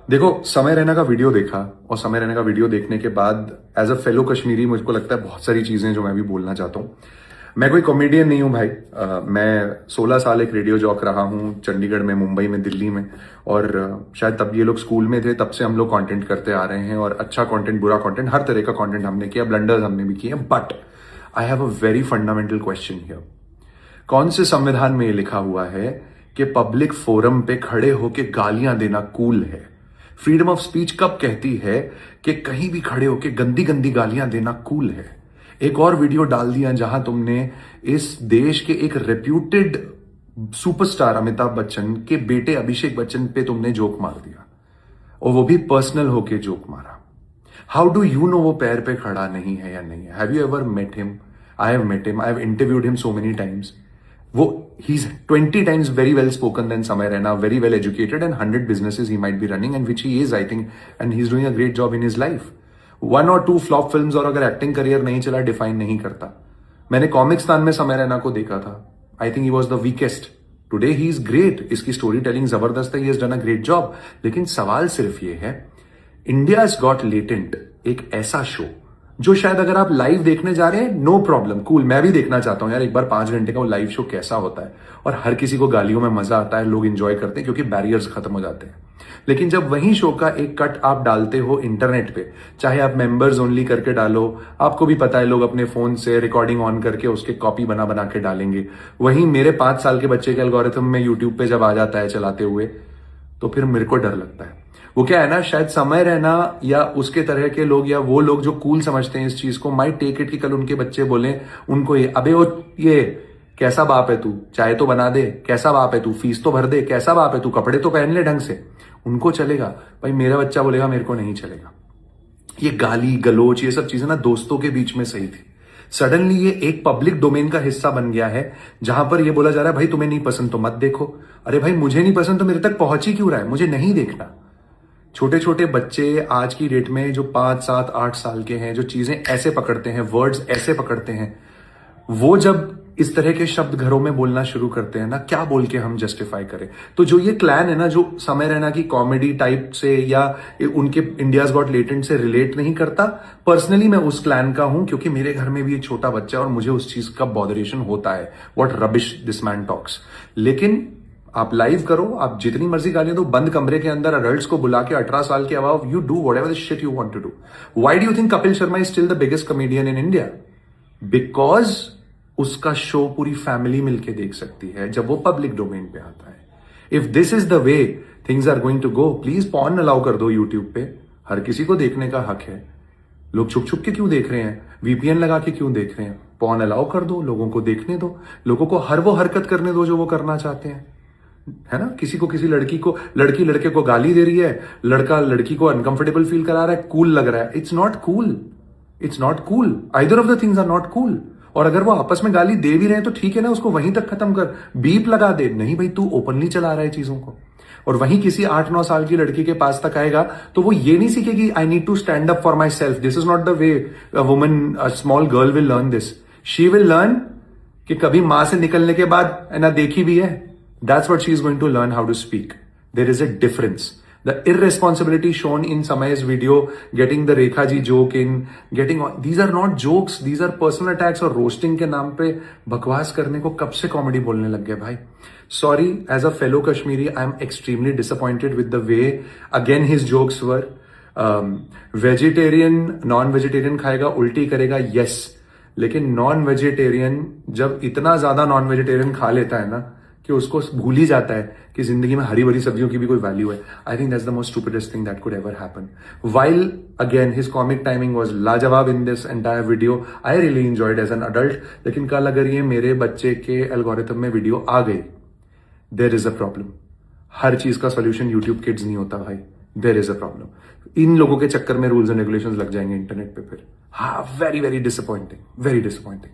देखो, समय रैना का वीडियो देखा और समय रैना का वीडियो देखने के बाद एज अ फेलो कश्मीरी मुझको लगता है बहुत सारी चीजें जो मैं भी बोलना चाहता हूँ। मैं कोई कॉमेडियन नहीं हूँ भाई। मैं 16 साल एक रेडियो जॉक रहा हूँ चंडीगढ़ में, मुंबई में, दिल्ली में। और शायद तब ये लोग स्कूल में थे, तब से हम लोग कंटेंट करते आ रहे हैं। और अच्छा कंटेंट, बुरा कंटेंट, हर तरह का कंटेंट हमने किया, ब्लंडर्स हमने भी किए। But I have a very fundamental question here. कौन से संविधान में ये लिखा हुआ है कि पब्लिक फोरम पे खड़े होके गालियां देना कूल है? फ्रीडम ऑफ स्पीच कब कहती है कि कहीं भी खड़े होके गंदी गंदी गालियां देना कूल है? एक और वीडियो डाल दिया जहां तुमने इस देश के एक रेप्यूटेड सुपरस्टार अमिताभ बच्चन के बेटे अभिषेक बच्चन पे तुमने जोक मार दिया, और वो भी पर्सनल होके जोक मारा। हाउ डू यू नो वो पैर पे खड़ा नहीं है या नहीं है? Have you ever met him? I have met him, I have interviewed him so many times. वो he's 20 times very well spoken than Samay Raina, very well educated, and 100 businesses he might be running, and which he is, I think, and he's doing a great job in his life. 1 or 2 flop films और अगर acting career नहीं चला, define नहीं करता। मैंने कॉमिक्सतान में समय रैना को देखा था। I think he was the weakest. Today he is great, इसकी स्टोरी टेलिंग जबरदस्त है, he has done a great job. लेकिन सवाल सिर्फ ये है, इंडिया इज गॉट लेटेंट एक ऐसा शो जो शायद अगर आप लाइव देखने जा रहे हैं, नो प्रॉब्लम, कूल, मैं भी देखना चाहता हूं यार एक बार 5 घंटे का वो लाइव शो कैसा होता है। और हर किसी को गालियों में मजा आता है, लोग एंजॉय करते हैं क्योंकि बैरियर्स खत्म हो जाते हैं। लेकिन जब वही शो का एक कट आप डालते हो इंटरनेट पे, चाहे आप मेंबर्स ओनली करके डालो, आपको भी पता है लोग अपने फोन से रिकॉर्डिंग ऑन करके उसके कॉपी बना बना के डालेंगे। वहीं मेरे 5 साल के बच्चे के एल्गोरिथम में यूट्यूब पे जब आ जाता है चलाते हुए, तो फिर मेरे को डर लगता है। वो क्या है ना, शायद समय रहना या उसके तरह के लोग या वो लोग जो कूल समझते हैं इस चीज को, माइट टेक इट कि कल उनके बच्चे बोले उनको ये, अबे वो ये कैसा बाप है तू, चाय तो बना दे, कैसा बाप है तू, फीस तो भर दे, कैसा बाप है तू, कपड़े तो पहन ले ढंग से। उनको चलेगा भाई, मेरा बच्चा बोलेगा मेरे को नहीं चलेगा। ये गाली गलोच ये सब चीजें ना दोस्तों के बीच में सही थी। सडनली ये एक पब्लिक डोमेन का हिस्सा बन गया है जहां पर ये बोला जा रहा है भाई तुम्हें नहीं पसंद तो मत देखो। अरे भाई मुझे नहीं पसंद तो मेरे तक पहुंच ही क्यों रहा है? मुझे नहीं देखना। छोटे छोटे बच्चे आज की डेट में जो 5, 7, 8 साल के हैं, जो चीजें ऐसे पकड़ते हैं, वर्ड्स ऐसे पकड़ते हैं, वो जब इस तरह के शब्द घरों में बोलना शुरू करते हैं ना, क्या बोल के हम जस्टिफाई करें? तो जो ये क्लैन है ना, जो समय रैना की कॉमेडी टाइप से या उनके इंडियाज गॉट लेटेंट से रिलेट नहीं करता, पर्सनली मैं उस क्लैन का हूं क्योंकि मेरे घर में भी एक छोटा बच्चा है और मुझे उस चीज का बॉदरेशन होता है। What rubbish this man talks. लेकिन आप लाइव करो, आप जितनी मर्जी गालियां दो, बंद कमरे के अंदर अडल्ट्स को बुला के 18 साल के above, you do whatever the shit you want to do. Why do you think Kapil Sharma is still the biggest comedian in India? Because उसका शो पूरी फैमिली मिलके देख सकती है जब वो पब्लिक डोमेन पे आता है। If this is the way things are going to go, please porn allow कर दो यूट्यूब पे, हर किसी को देखने का हक है। लोग छुप छुप के क्यों देख रहे हैं? वीपीएन लगा के क्यों देख रहे हैं? पॉर्न अलाउ कर दो, लोगों को देखने दो, लोगों को हर वो हरकत करने दो जो वो करना चाहते हैं, है ना? किसी को, किसी लड़की को, लड़की लड़के को गाली दे रही है, लड़का लड़की को अनकंफर्टेबल फील करा रहा है, कूल लग रहा है। It's not cool, it's not cool, either of the things are not cool. और अगर वो आपस में गाली दे भी रहे हैं तो ठीक है ना, उसको वहीं तक खत्म कर, बीप लगा दे। नहीं भाई, तू ओपनली चला रहा है चीजों को। और वहीं किसी 8-9 साल की लड़की के पास तक आएगा तो वो ये नहीं सीखेगी I need to stand up for myself. This is not the way a woman, a small girl will learn this. She will learn कि कभी मां से निकलने के बाद ना देखी भी है। That's what she is going to learn how to speak. There is a difference. The irresponsibility shown in Samay's video, getting the Rekha ji joke in, these are not jokes, these are personal attacks और roasting के नाम पे बकवास करने को कब से comedy बोलने लग गए भाई? Sorry, as a fellow Kashmiri, I am extremely disappointed with the way, again his jokes were, vegetarian, non-vegetarian खाएगा उल्टी करेगा, yes. लेकिन non-vegetarian जब इतना ज्यादा non-vegetarian खा लेता है ना कि उसको भूल ही जाता है कि जिंदगी में हरी भरी सब्जियों की भी कोई वैल्यू है। I think that's the most stupidest thing that could ever happen. While again his comic timing was लाजवाब in this entire video, I really enjoyed as an adult. लेकिन कल अगर ये मेरे बच्चे के एल्गोरिथम में वीडियो आ गई, देयर इज अ प्रॉब्लम। हर चीज का सोल्यूशन यूट्यूब किड्स नहीं होता भाई, देयर इज अ प्रॉब्लम। इन लोगों के चक्कर में रूल्स एंड रेगुलेशंस लग जाएंगे इंटरनेट पे फिर। हाँ, very very disappointing, very disappointing.